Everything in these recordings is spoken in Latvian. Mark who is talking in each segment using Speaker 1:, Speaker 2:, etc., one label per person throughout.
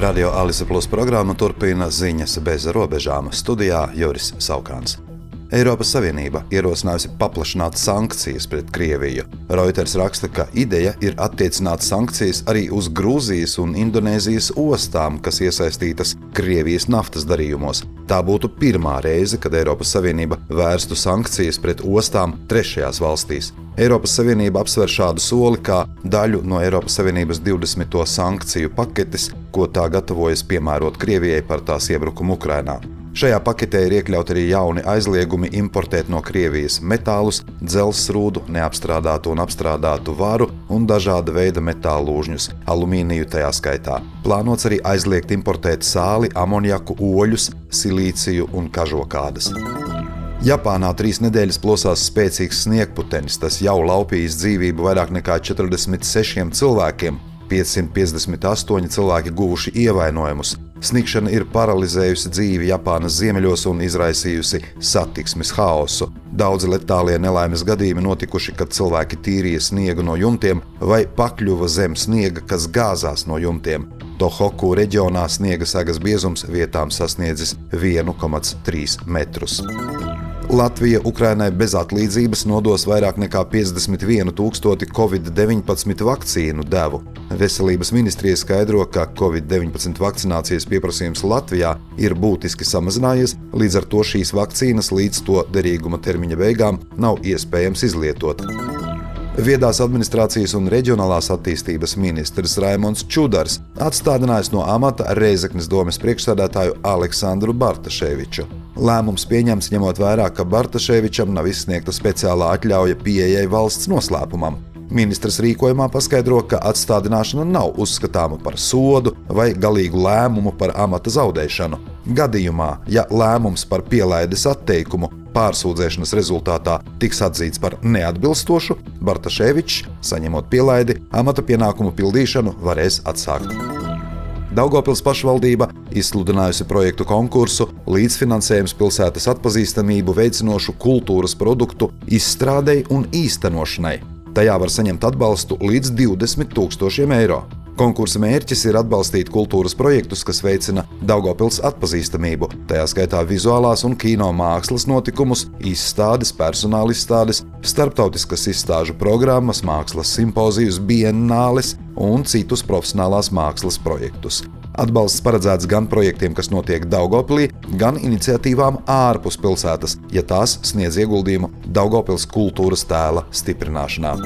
Speaker 1: Radio Alise Plus programma turpina ziņas bez robežām. Studijā Juris Saukāns. Eiropas Savienība ierosinājusi paplašināt sankcijas pret Krieviju. Reuters raksta, ka ideja ir attiecināt sankcijas arī uz Grūzijas un Indonēzijas ostām, kas iesaistītas Krievijas naftas darījumos. Tā būtu pirmā reize, kad Eiropas Savienība vērstu sankcijas pret ostām trešajās valstīs. Eiropas Savienība apsver šādu soli kā daļu no Eiropas Savienības 20. sankciju paketes, ko tā gatavojas piemērot Krievijai par tās iebrukumu Ukrainā. Šajā paketē ir iekļauti arī jauni aizliegumi importēt no Krievijas metālus, dzelzsrūdu, neapstrādātu un apstrādātu varu un dažāda veida metālu lūžņus, alumīniju tajā skaitā. Plānots arī aizliegt importēt sāli, amoniaku, oļus, silīciju un kažokādas. Japānā 3 nedēļas plosās spēcīgs sniegputenis. Tas jau laupījis dzīvību vairāk nekā 46 cilvēkiem. 558 cilvēki guvuši ievainojumus. Sniegšana ir paralizējusi dzīvi Japānas ziemeļos un izraisījusi satiksmes haosu. Daudzi letālie nelaimes gadījumi notikuši, kad cilvēki tīrīja sniegu no jumtiem vai pakļuva zem sniega, kas gāzās no jumtiem. Tohoku reģionā sniega sagas biezums vietām sasniedzis 1,3 metrus. Latvija Ukrainai bez atlīdzības nodos vairāk nekā 51 000 Covid-19 vakcīnu devu. Veselības ministrija skaidro, ka Covid-19 vakcinācijas pieprasījums Latvijā ir būtiski samazinājies, līdz ar to šīs vakcīnas līdz to derīguma termiņa beigām nav iespējams izlietot. Viedās administrācijas un reģionālās attīstības ministrs Raimonds Čudars atstādinājis no amata Rēzeknes domes priekšsēdētāju Aleksandru Bartaševiču. Lēmums pieņemts ņemot vērā, ka Bartaševičam nav izsniegta speciālā atļauja pieejai valsts noslēpumam. Ministrs rīkojumā paskaidro, ka atstādināšana nav uzskatāma par sodu vai galīgu lēmumu par amata zaudēšanu. Gadījumā, ja lēmums par pielaides atteikumu pārsūdzēšanas rezultātā tiks atzīts par neatbilstošu, Bartaševičs, saņemot pielaidi, amata pienākumu pildīšanu varēs atsākt. Daugavpils pašvaldība izsludinājusi projektu konkursu līdzfinansējums pilsētas atpazīstamību veicinošu kultūras produktu izstrādei un īstenošanai. Tajā var saņemt atbalstu līdz 20 000 eiro. Konkursa mērķis ir atbalstīt kultūras projektus, kas veicina Daugavpils atpazīstamību, tajā skaitā vizuālās un kino mākslas notikumus, izstādes, personāla izstādes, starptautiskas izstāžu programmas, mākslas simpozijus, biennāles un citus profesionālās mākslas projektus. Atbalsts paredzēts gan projektiem, kas notiek Daugavpilī, gan iniciatīvām ārpus pilsētas, ja tās sniedz ieguldījumu Daugavpils kultūras tēla stiprināšanā.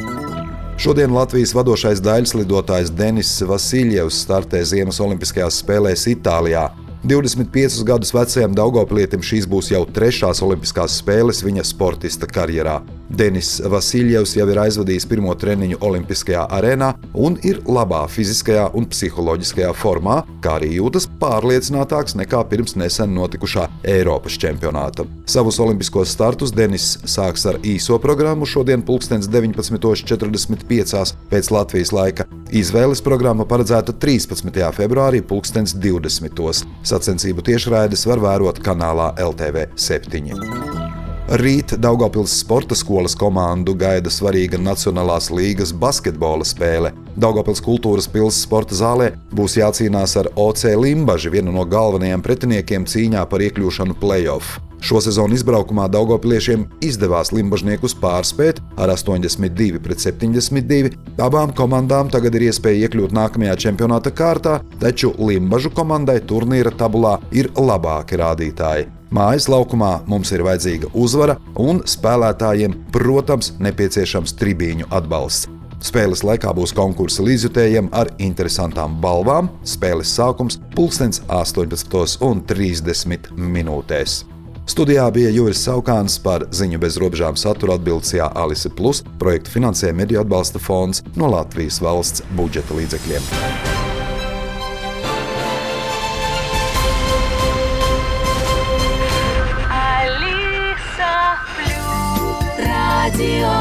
Speaker 1: Šodien Latvijas vadošais daļslidotājs Denis Vasiljevs startē Ziemas olimpiskajās spēlēs Itālijā. 25 gadus vecajam daugavpilietim šīs būs jau 3. olimpiskās spēles viņa sportista karjerā. Denis Vasiljevs jau ir aizvadījis pirmo treniņu olimpiskajā arēnā un ir labā fiziskajā un psiholoģiskajā formā, kā arī jūtas pārliecinātāks nekā pirms nesen notikušā Eiropas čempionāta. Savus olimpiskos startus Denis sāks ar īso programmu šodien 19:45 pēc Latvijas laika. Izvēles programma paredzēta 13. februārī 20:20. Sacensību tiešraides var vērot kanālā LTV 7. Rīt Daugavpils sporta skolas komandu gaida svarīga Nacionālās līgas basketbola spēle. Daugavpils kultūras pils sporta zālē būs jācīnās ar OC Limbaži, vienu no galvenajiem pretiniekiem cīņā par iekļūšanu play-off. Šo sezonu izbraukumā daugavpiliešiem izdevās limbažniekus pārspēt ar 82-72. Abām komandām tagad ir iespēja iekļūt nākamajā čempionāta kārtā, taču Limbažu komandai turnīra tabulā ir labāki rādītāji. Mājas laukumā mums ir vajadzīga uzvara un spēlētājiem, protams, nepieciešams tribīņu atbalsts. Spēles laikā būs konkursi līdzjutējiem ar interesantām balvām. Spēles sākums 18:30. Studijā bija Juris Saukāns, par ziņu bez robežām saturu atbildes Alise Plus. Projektu finansē Mediju atbalsta fonds no Latvijas valsts budžeta līdzekļiem.
Speaker 2: Radio